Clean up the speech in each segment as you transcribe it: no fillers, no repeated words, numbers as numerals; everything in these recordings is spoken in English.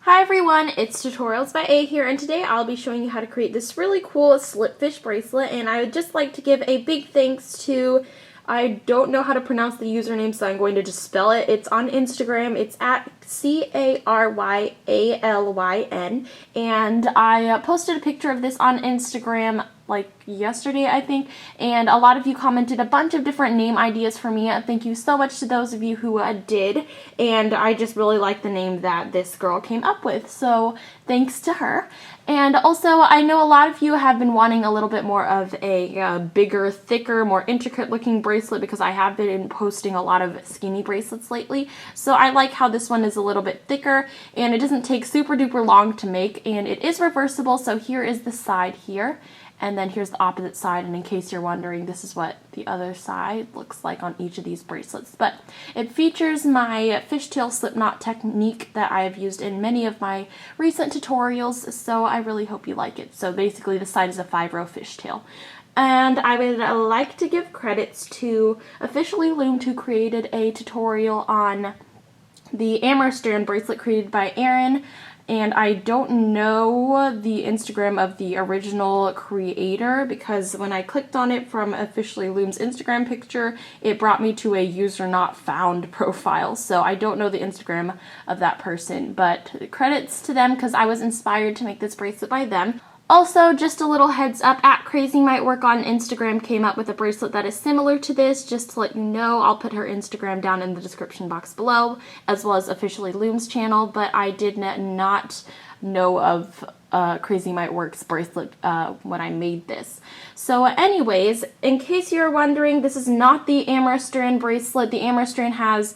Hi everyone, it's Tutorials by A here, and today I'll be showing you how to create this really cool SlipFish bracelet. And I would just like to give a big thanks to, I don't know how to pronounce the username, so I'm going to just spell it. It's on Instagram. It's at CARYALYN, and I posted a picture of this on Instagram like yesterday, I think, and a lot of you commented a bunch of different name ideas for me. Thank you so much to those of you who did, and I just really like the name that this girl came up with, so thanks to her. And also, I know a lot of you have been wanting a little bit more of a bigger, thicker, more intricate looking bracelet because I have been posting a lot of skinny bracelets lately. So I like how this one is a little bit thicker and it doesn't take super duper long to make, and it is reversible. So here is the side here, and then here's the opposite side, and in case you're wondering, this is what the other side looks like on each of these bracelets. But it features my fishtail slip knot technique that I have used in many of my recent tutorials, so I really hope you like it. So basically the side is a 5-row fishtail. And I would like to give credits to Officially Loomed, who created a tutorial on the Amerastrand bracelet created by Aaron. And I don't know the Instagram of the original creator because when I clicked on it from Officially Loom's Instagram picture, it brought me to a user not found profile. So I don't know the Instagram of that person, but credits to them because I was inspired to make this bracelet by them. Also, just a little heads up, at Crazy Might Work on Instagram came up with a bracelet that is similar to this. Just to let you know, I'll put her Instagram down in the description box below, as well as Officially Loom's channel, but I did not know of Crazy Might Work's bracelet when I made this. So anyways, in case you're wondering, this is not the Amerastrand bracelet. The Amerastrand has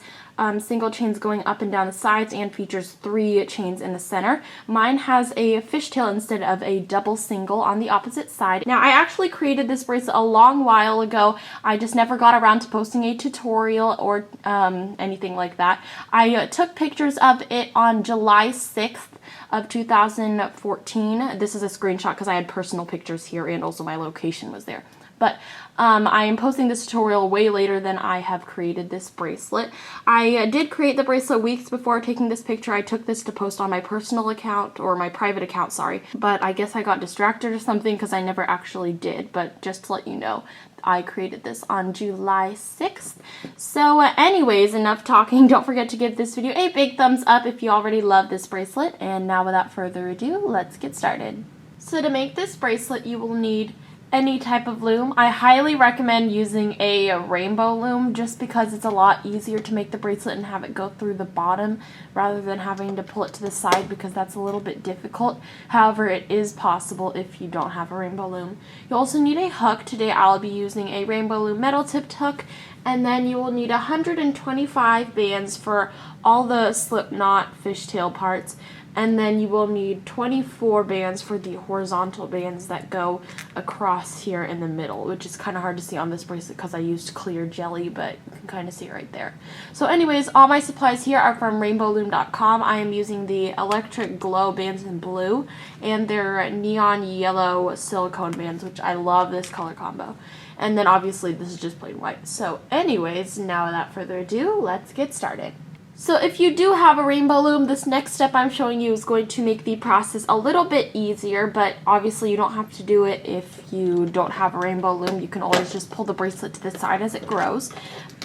single chains going up and down the sides and features 3 chains in the center. Mine has a fishtail instead of a double single on the opposite side. Now, I actually created this bracelet a long while ago. I just never got around to posting a tutorial or anything like that. I took pictures of it on July 6th of 2014. This is a screenshot because I had personal pictures here and also my location was there. But I am posting this tutorial way later than I have created this bracelet. I did create the bracelet weeks before taking this picture. I took this to post on my personal account, or my private account, sorry. But I guess I got distracted or something because I never actually did. But just to let you know, I created this on July 6th. So anyways, enough talking. Don't forget to give this video a big thumbs up if you already love this bracelet. And now without further ado, let's get started. So to make this bracelet, you will need any type of loom. I highly recommend using a rainbow loom just because it's a lot easier to make the bracelet and have it go through the bottom rather than having to pull it to the side because that's a little bit difficult. However, it is possible if you don't have a rainbow loom. You also need a hook. Today I'll be using a rainbow loom metal tipped hook, and then you will need 125 bands for all the slip knot fishtail parts. And then you will need 24 bands for the horizontal bands that go across here in the middle, which is kind of hard to see on this bracelet because I used clear jelly, but you can kind of see it right there. So anyways, all my supplies here are from rainbowloom.com. I am using the electric glow bands in blue and their neon yellow silicone bands, which I love this color combo. And then obviously this is just plain white. So anyways, now without further ado, let's get started. So if you do have a rainbow loom, this next step I'm showing you is going to make the process a little bit easier, but obviously you don't have to do it if you don't have a rainbow loom. You can always just pull the bracelet to the side as it grows.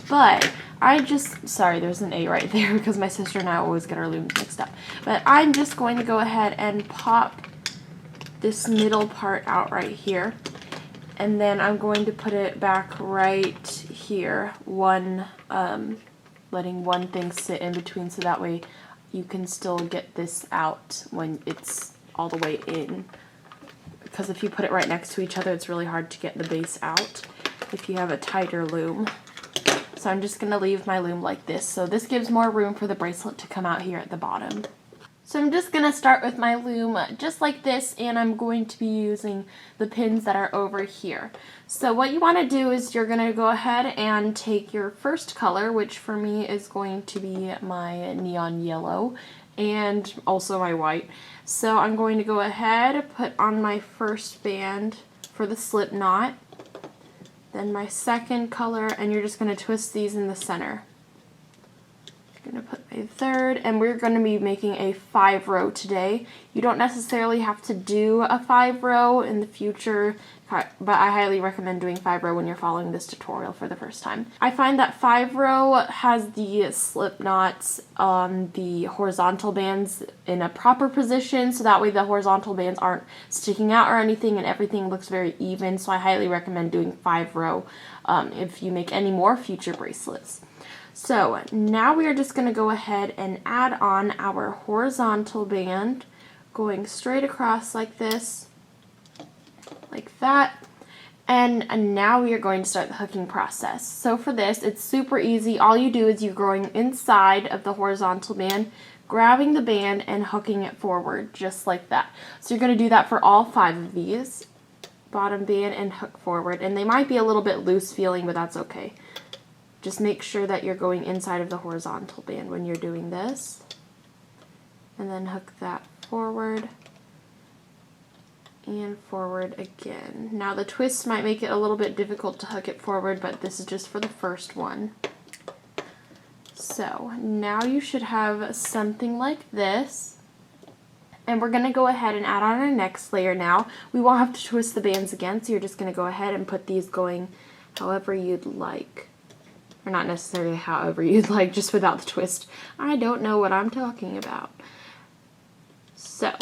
But sorry, there's an A right there because my sister and I always get our looms mixed up. But I'm just going to go ahead and pop this middle part out right here. And then I'm going to put it back right here, letting one thing sit in between so that way you can still get this out when it's all the way in. Because if you put it right next to each other, it's really hard to get the base out if you have a tighter loom. So I'm just going to leave my loom like this. So this gives more room for the bracelet to come out here at the bottom. So I'm just going to start with my loom just like this, and I'm going to be using the pins that are over here. So what you want to do is you're going to go ahead and take your first color, which for me is going to be my neon yellow and also my white. So I'm going to go ahead, put on my first band for the slip knot, then my second color, and you're just going to twist these in the center. I'm going to put my a third, and we're going to be making a 5-row today. You don't necessarily have to do a 5-row in the future, but I highly recommend doing 5-row when you're following this tutorial for the first time. I find that 5-row has the slip knots on the horizontal bands in a proper position, so that way the horizontal bands aren't sticking out or anything and everything looks very even. So I highly recommend doing 5-row if you make any more future bracelets. So now we are just going to go ahead and add on our horizontal band, going straight across like this, like that. And now we are going to start the hooking process. So for this, it's super easy. All you do is you're going inside of the horizontal band, grabbing the band and hooking it forward, just like that. So you're going to do that for all 5 of these. Bottom band and hook forward. And they might be a little bit loose feeling, but that's okay. Just make sure that you're going inside of the horizontal band when you're doing this. And then hook that forward and forward again. Now the twist might make it a little bit difficult to hook it forward, but this is just for the first one. So now you should have something like this. And we're going to go ahead and add on our next layer now. We won't have to twist the bands again, so you're just going to go ahead and put these going however you'd like. Or not necessarily however you'd like, just without the twist. I don't know what I'm talking about. So,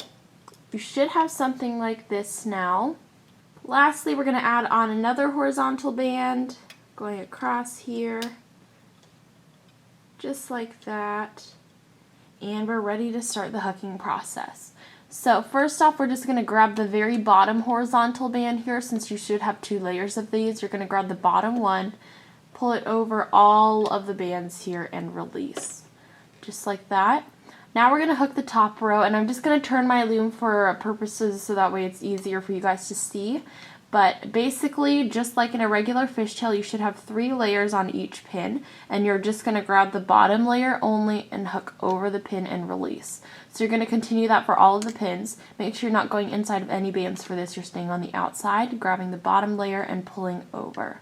you should have something like this now. Lastly, we're going to add on another horizontal band, going across here, just like that. And we're ready to start the hooking process. So first off, we're just going to grab the very bottom horizontal band here, since you should have 2 layers of these. You're going to grab the bottom one, pull it over all of the bands here and release. Just like that. Now we're going to hook the top row, and I'm just going to turn my loom for purposes so that way it's easier for you guys to see. But basically, just like in a regular fishtail, you should have 3 layers on each pin, and you're just going to grab the bottom layer only and hook over the pin and release. So you're going to continue that for all of the pins. Make sure you're not going inside of any bands for this. You're staying on the outside, grabbing the bottom layer and pulling over.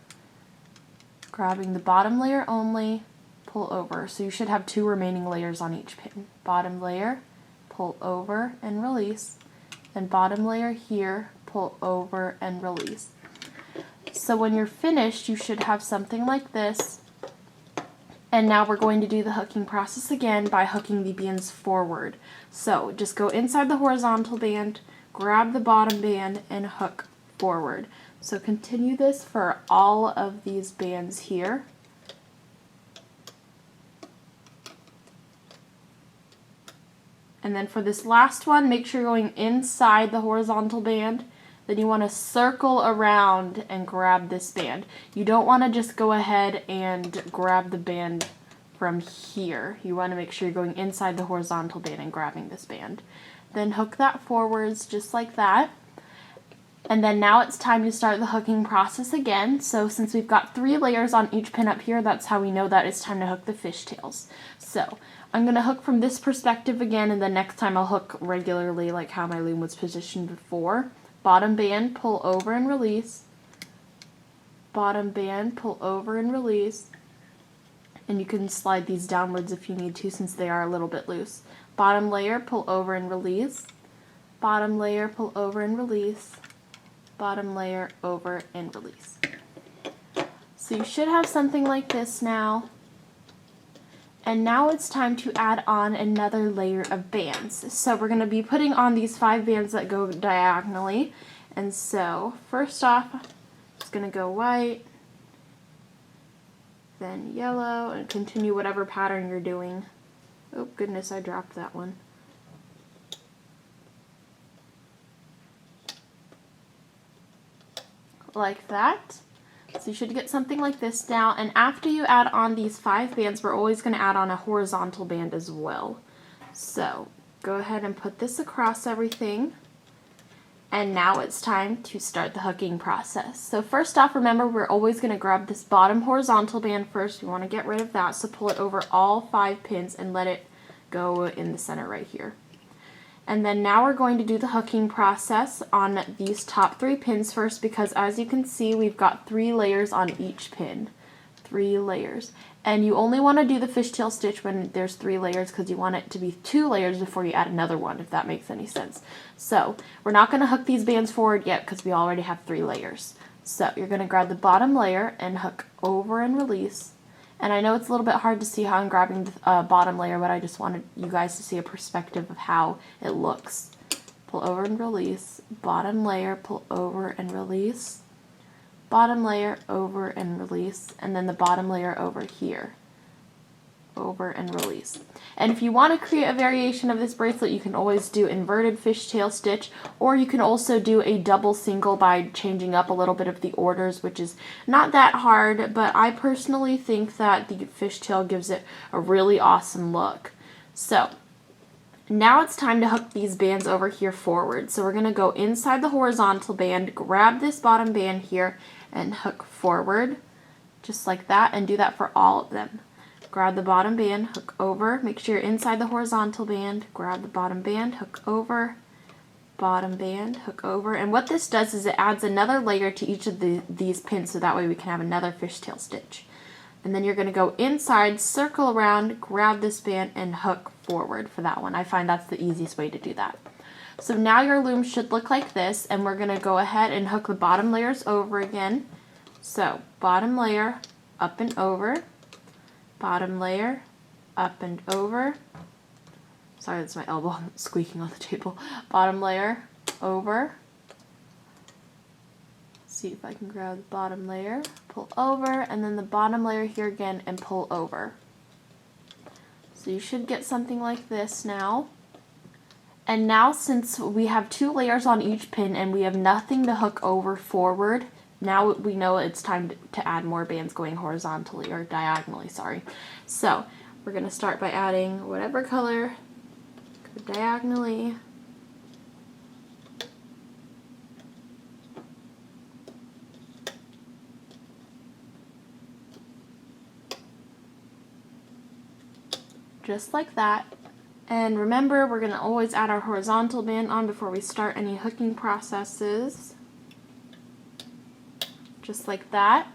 Grabbing the bottom layer only, pull over. So you should have 2 remaining layers on each pin. Bottom layer, pull over and release. Then bottom layer here, pull over and release. So when you're finished, you should have something like this. And now we're going to do the hooking process again by hooking the bands forward. So just go inside the horizontal band, grab the bottom band, and hook forward. So continue this for all of these bands here. And then for this last one, make sure you're going inside the horizontal band. Then you want to circle around and grab this band. You don't want to just go ahead and grab the band from here. You want to make sure you're going inside the horizontal band and grabbing this band. Then hook that forwards just like that. And then now it's time to start the hooking process again. So since we've got 3 layers on each pin up here, that's how we know that it's time to hook the fishtails. So I'm going to hook from this perspective again, and then next time I'll hook regularly like how my loom was positioned before. Bottom band, pull over and release. Bottom band, pull over and release. And you can slide these downwards if you need to, since they are a little bit loose. Bottom layer, pull over and release. Bottom layer, pull over and release. Bottom layer, over and release. So you should have something like this now. And now it's time to add on another layer of bands. So we're going to be putting on these 5 bands that go diagonally. And so first off, I'm just going to go white, then yellow, and continue whatever pattern you're doing. Oh goodness, I dropped that one. Like that. So you should get something like this now, and after you add on these 5 bands, we're always going to add on a horizontal band as well. So go ahead and put this across everything, and now it's time to start the hooking process. So first off, remember, we're always going to grab this bottom horizontal band first. We want to get rid of that, so pull it over all 5 pins and let it go in the center right here. And then now we're going to do the hooking process on these top 3 pins first, because as you can see, we've got 3 layers on each pin. 3 layers. And you only want to do the fishtail stitch when there's 3 layers because you want it to be 2 layers before you add another one, if that makes any sense. So we're not going to hook these bands forward yet because we already have 3 layers. So you're going to grab the bottom layer and hook over and release. And I know it's a little bit hard to see how I'm grabbing the bottom layer, but I just wanted you guys to see a perspective of how it looks. Pull over and release, bottom layer, pull over and release, bottom layer, over and release, and then the bottom layer over here, over and release. And if you want to create a variation of this bracelet, you can always do inverted fishtail stitch, or you can also do a double single by changing up a little bit of the orders, which is not that hard, but I personally think that the fishtail gives it a really awesome look. So now it's time to hook these bands over here forward. So we're going to go inside the horizontal band, grab this bottom band here, and hook forward, just like that, and do that for all of them. Grab the bottom band, hook over, make sure you're inside the horizontal band, grab the bottom band, hook over, bottom band, hook over, and what this does is it adds another layer to each of these pins so that way we can have another fishtail stitch. And then you're going to go inside, circle around, grab this band, and hook forward for that one. I find that's the easiest way to do that. So now your loom should look like this, and we're going to go ahead and hook the bottom layers over again. So bottom layer, up and over, bottom layer, up and over. Sorry, that's my elbow squeaking on the table. Bottom layer, over. See if I can grab the bottom layer, pull over, and then the bottom layer here again and pull over. So you should get something like this now. And now since we have 2 layers on each pin and we have nothing to hook over forward, now we know it's time to add more bands going horizontally, or diagonally, sorry. So we're going to start by adding whatever color, go diagonally, just like that. And remember, we're going to always add our horizontal band on before we start any hooking processes. Just like that.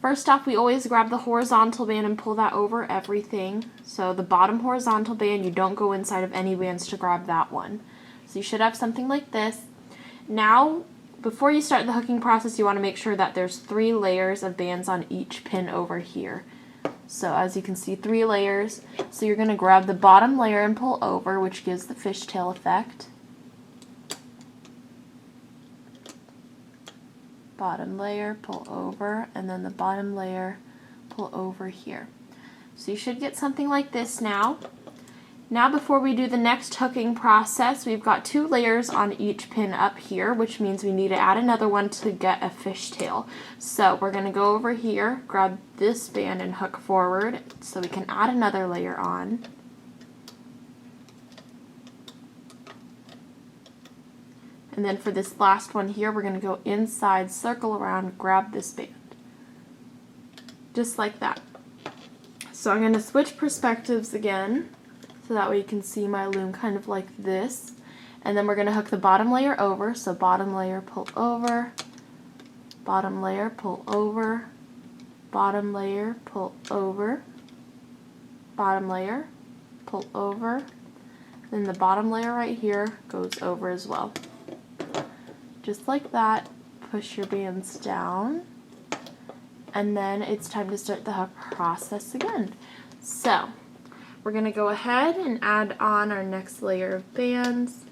First off, we always grab the horizontal band and pull that over everything. So the bottom horizontal band, you don't go inside of any bands to grab that one. So you should have something like this. Now, before you start the hooking process, you want to make sure that there's 3 layers of bands on each pin over here. So as you can see, 3 layers. So you're going to grab the bottom layer and pull over, which gives the fishtail effect. Bottom layer, pull over, and then the bottom layer, pull over here. So you should get something like this now. Now before we do the next hooking process, we've got 2 layers on each pin up here, which means we need to add another one to get a fishtail. So we're going to go over here, grab this band and hook forward so we can add another layer on. And then for this last one here, we're going to go inside, circle around, grab this band. Just like that. So I'm going to switch perspectives again, so that way you can see my loom kind of like this. And then we're going to hook the bottom layer over, so bottom layer, pull over, bottom layer, pull over, bottom layer, pull over, bottom layer, pull over. Then the bottom layer right here goes over as well. Just like that, push your bands down, and then it's time to start the hook process again. So we're going to go ahead and add on our next layer of bands.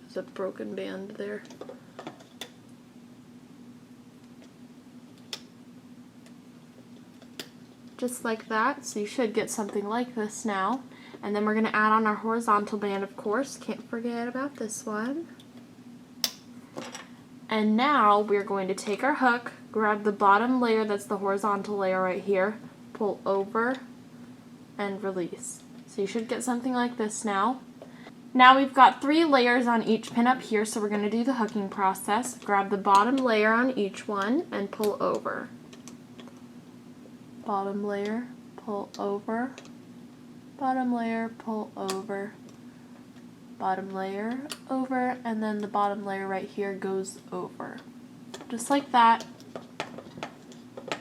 There's a broken band there. Just like that, so you should get something like this now. And then we're going to add on our horizontal band, of course. Can't forget about this one. And now we're going to take our hook, grab the bottom layer, that's the horizontal layer right here, pull over, and release. So you should get something like this now. Now we've got 3 layers on each pin up here, so we're going to do the hooking process. Grab the bottom layer on each one and pull over. Bottom layer, pull over, bottom layer, pull over, bottom layer, over, and then the bottom layer right here goes over. Just like that.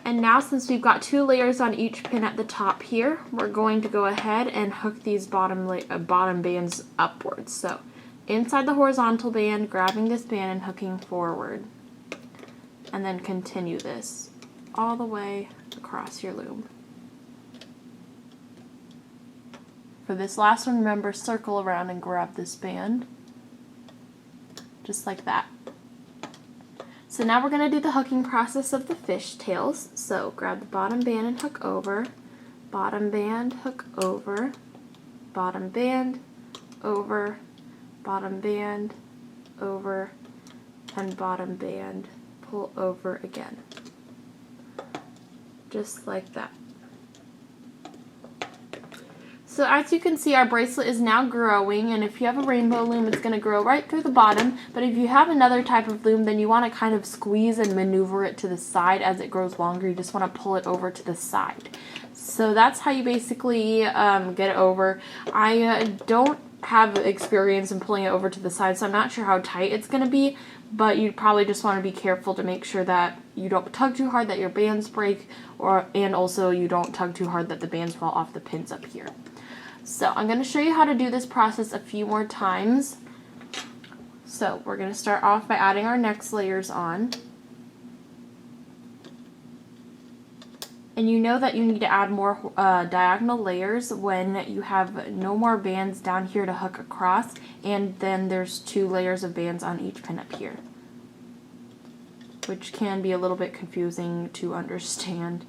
And now since we've got 2 layers on each pin at the top here, we're going to go ahead and hook these bottom bands upwards. So inside the horizontal band, grabbing this band and hooking forward. And then continue this all the way across your loom. For this last one, remember, circle around and grab this band. Just like that. So now we're going to do the hooking process of the fishtails. So grab the bottom band and hook over, bottom band, hook over, bottom band, over, bottom band, over, and bottom band, pull over again. Just like that. So as you can see, our bracelet is now growing, and if you have a rainbow loom, it's going to grow right through the bottom, but if you have another type of loom, then you want to kind of squeeze and maneuver it to the side as it grows longer. You just want to pull it over to the side. So that's how you basically get it over. I don't have experience in pulling it over to the side, so I'm not sure how tight it's going to be, but you probably just want to be careful to make sure that you don't tug too hard that your bands break, and also you don't tug too hard that the bands fall off the pins up here. So I'm going to show you how to do this process a few more times. So we're going to start off by adding our next layers on. And you know that you need to add more diagonal layers when you have no more bands down here to hook across, and then there's 2 layers of bands on each pin up here, which can be a little bit confusing to understand,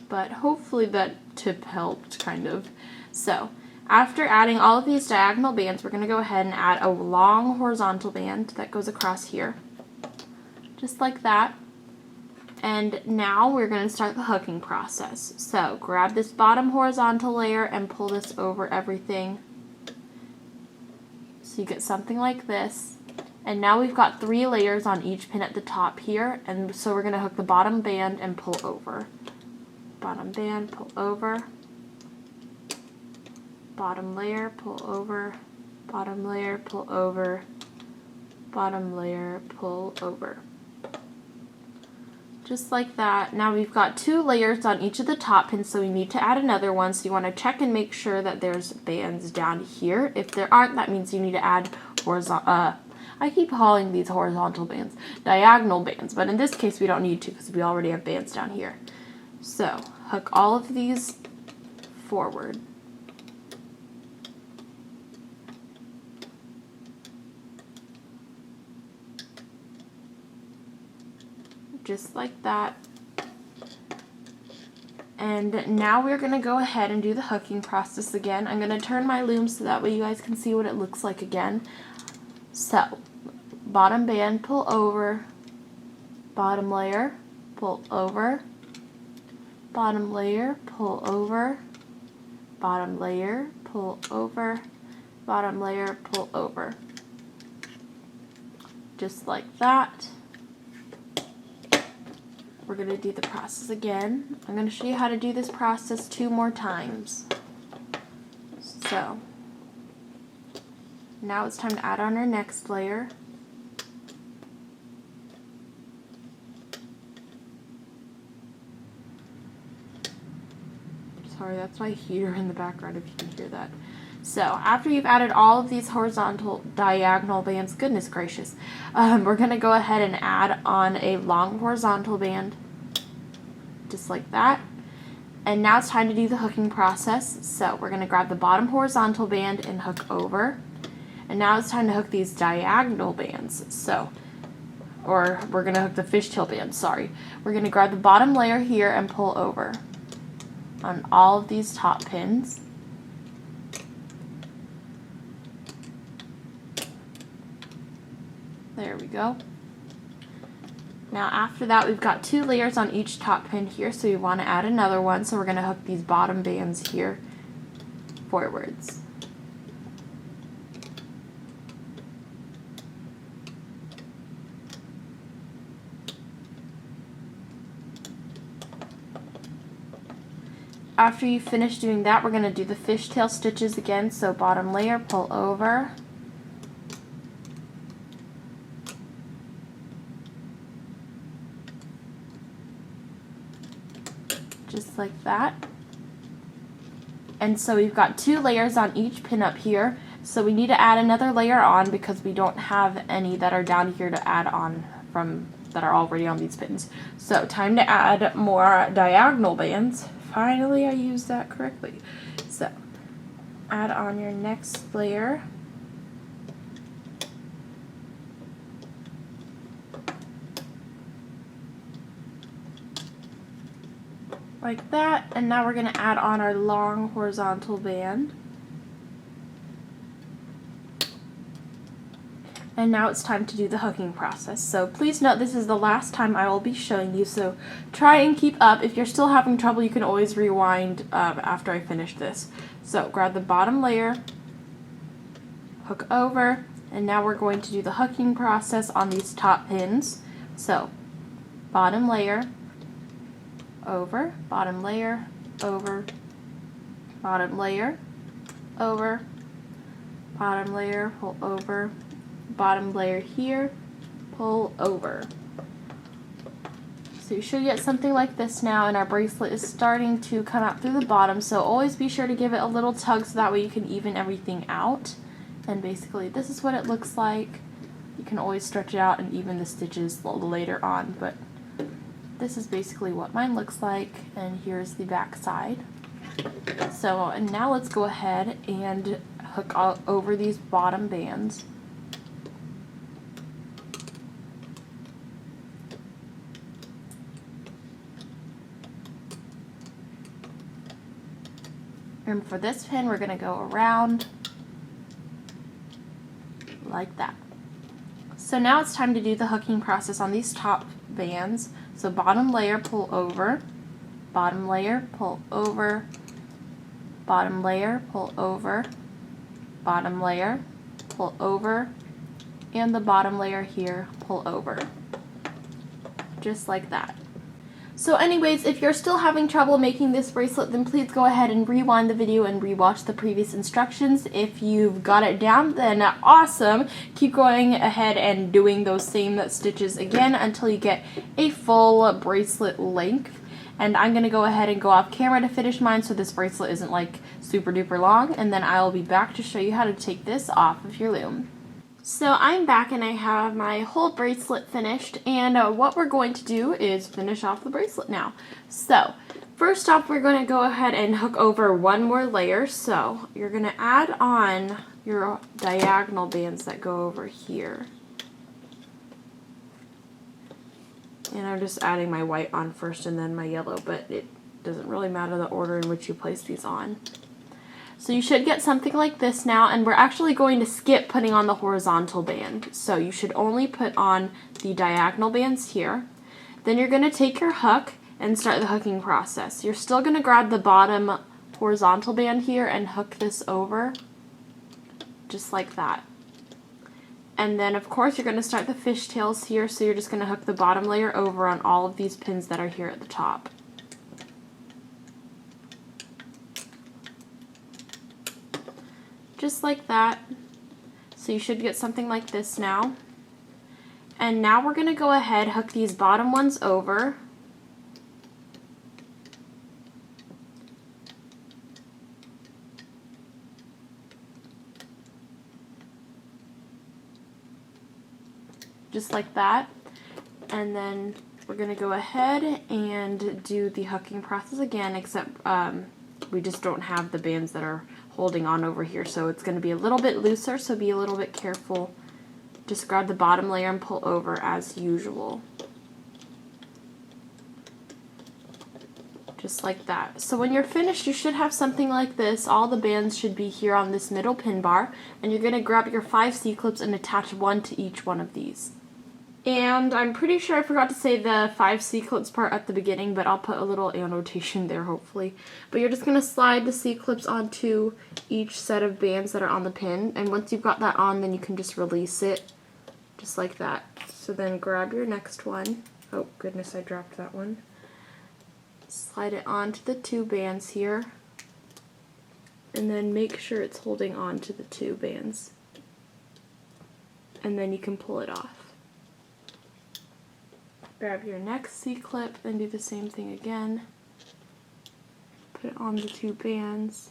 but hopefully that tip helped kind of. So after adding all of these diagonal bands, we're going to go ahead and add a long horizontal band that goes across here, just like that. And now we're going to start the hooking process. So grab this bottom horizontal layer and pull this over everything. So you get something like this. And now we've got 3 layers on each pin at the top here, and so we're going to hook the bottom band and pull over. Bottom band, pull over. Bottom layer, pull over, bottom layer, pull over, bottom layer, pull over. Just like that. Now we've got 2 layers on each of the top pins, so we need to add another one. So you want to check and make sure that there's bands down here. If there aren't, that means you need to add horizontal, I keep calling these horizontal bands, diagonal bands, but in this case we don't need to because we already have bands down here. So hook all of these forward. Just like that. And now we're going to go ahead and do the hooking process again. I'm going to turn my loom so that way you guys can see what it looks like again. So, bottom band, pull over, bottom layer, pull over, bottom layer, pull over, bottom layer, pull over, bottom layer, pull over. Just like that. We're going to do the process again. I'm going to show you how to do this process 2 more times. So, now it's time to add on our next layer. Sorry, that's my heater in the background if you can hear that. So after you've added all of these horizontal diagonal bands, goodness gracious, we're going to go ahead and add on a long horizontal band, just like that. And now it's time to do the hooking process. So we're going to grab the bottom horizontal band and hook over. And now it's time to hook these diagonal bands. So, or we're going to hook the fishtail band, sorry. We're going to grab the bottom layer here and pull over on all of these top pins. There we go. Now after that, we've got 2 layers on each top pin here, so we want to add another one. So we're going to hook these bottom bands here forwards. After you finish doing that, we're going to do the fishtail stitches again. So bottom layer, pull over, like that. And so we've got 2 layers on each pin up here. So we need to add another layer on because we don't have any that are down here to add on from that are already on these pins. So time to add more diagonal bands. Finally, I used that correctly. So add on your next layer. Like that, and now we're going to add on our long horizontal band. And now it's time to do the hooking process. So please note this is the last time I will be showing you, so try and keep up. If you're still having trouble, you can always rewind after I finish this. So grab the bottom layer, hook over, and now we're going to do the hooking process on these top pins. So bottom layer, over, bottom layer, over, bottom layer, over, bottom layer, pull over, bottom layer here, pull over. So you should get something like this now, and our bracelet is starting to come out through the bottom, so always be sure to give it a little tug so that way you can even everything out. And basically this is what it looks like. You can always stretch it out and even the stitches later on, but this is basically what mine looks like, and here's the back side. So and now let's go ahead and hook over these bottom bands. And for this pin, we're going to go around like that. So now it's time to do the hooking process on these top bands. So bottom layer, pull over, bottom layer, pull over, bottom layer, pull over, bottom layer, pull over, and the bottom layer here, pull over. Just like that. So anyways, if you're still having trouble making this bracelet, then please go ahead and rewind the video and rewatch the previous instructions. If you've got it down, then awesome. Keep going ahead and doing those same stitches again until you get a full bracelet length. And I'm going to go ahead and go off camera to finish mine so this bracelet isn't like super duper long, and then I'll be back to show you how to take this off of your loom. So I'm back and I have my whole bracelet finished, and what we're going to do is finish off the bracelet now. So first off, we're going to go ahead and hook over one more layer. So you're going to add on your diagonal bands that go over here. And I'm just adding my white on first and then my yellow, but it doesn't really matter the order in which you place these on. So you should get something like this now, and we're actually going to skip putting on the horizontal band. So you should only put on the diagonal bands here. Then you're going to take your hook and start the hooking process. You're still going to grab the bottom horizontal band here and hook this over, just like that. And then of course you're going to start the fishtails here, so you're just going to hook the bottom layer over on all of these pins that are here at the top. Just like that. So you should get something like this now. And now we're going to go ahead, hook these bottom ones over. Just like that. And then we're going to go ahead and do the hooking process again, except we just don't have the bands that are holding on over here, so it's going to be a little bit looser, so be a little bit careful. Just grab the bottom layer and pull over as usual. Just like that. So when you're finished, you should have something like this. All the bands should be here on this middle pin bar, and you're going to grab your 5 C-clips and attach one to each one of these. And I'm pretty sure I forgot to say the 5 C-clips part at the beginning, but I'll put a little annotation there hopefully. But you're just going to slide the C-clips onto each set of bands that are on the pin, and once you've got that on, then you can just release it, just like that. So then grab your next one. Oh goodness, I dropped that one. Slide it onto the 2 bands here, and then make sure it's holding on to the 2 bands. And then you can pull it off. Grab your next C-clip and do the same thing again. Put it on the two bands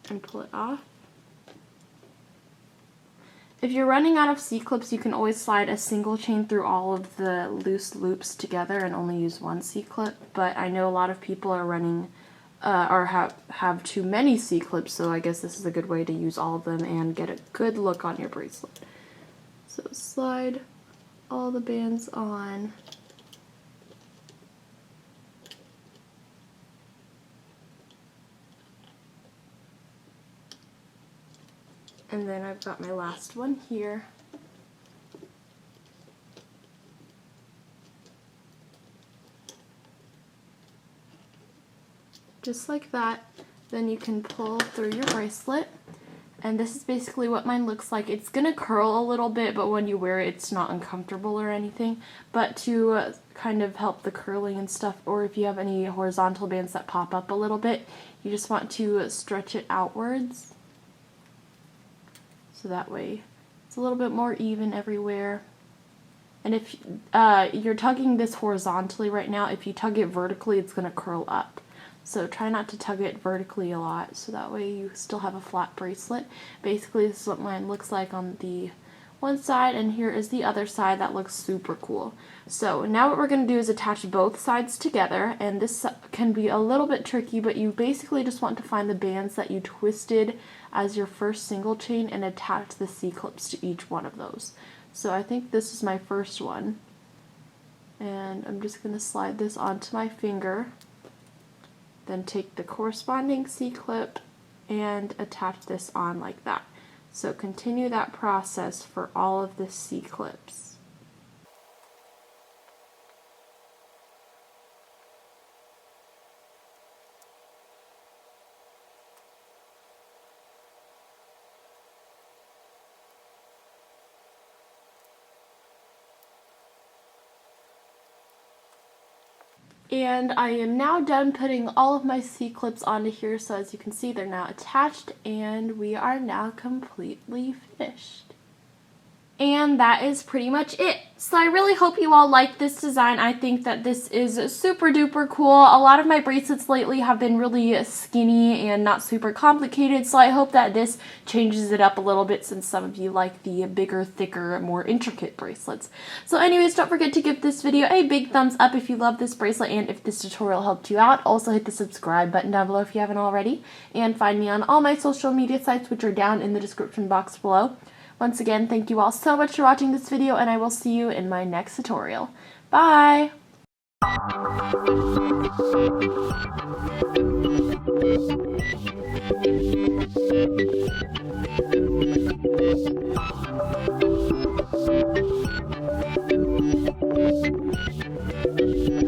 and pull it off. If you're running out of C-clips, you can always slide a single chain through all of the loose loops together and only use one C-clip, but I know a lot of people are running or have too many C-clips, so I guess this is a good way to use all of them and get a good look on your bracelet. So slide all the bands on. And then I've got my last one here. Just like that. Then you can pull through your bracelet. And this is basically what mine looks like. It's gonna curl a little bit, but when you wear it, it's not uncomfortable or anything. But to kind of help the curling and stuff, or if you have any horizontal bands that pop up a little bit, you just want to stretch it outwards. So that way it's a little bit more even everywhere. And if you're tugging this horizontally right now, if you tug it vertically, it's going to curl up. So try not to tug it vertically a lot, so that way you still have a flat bracelet. Basically, this is what mine looks like on the one side, and here is the other side. That looks super cool. So now what we're going to do is attach both sides together, and this can be a little bit tricky, but you basically just want to find the bands that you twisted as your first single chain and attach the C-clips to each one of those. So I think this is my first one, and I'm just going to slide this onto my finger, then take the corresponding C-clip and attach this on like that. So continue that process for all of the C-clips. And I am now done putting all of my C-clips onto here, so as you can see, they're now attached, and we are now completely finished. And that is pretty much it. So I really hope you all like this design. I think that this is super duper cool. A lot of my bracelets lately have been really skinny and not super complicated, so I hope that this changes it up a little bit since some of you like the bigger, thicker, more intricate bracelets. So anyways, don't forget to give this video a big thumbs up if you love this bracelet and if this tutorial helped you out. Also hit the subscribe button down below if you haven't already, and find me on all my social media sites, which are down in the description box below. Once again, thank you all so much for watching this video, and I will see you in my next tutorial. Bye!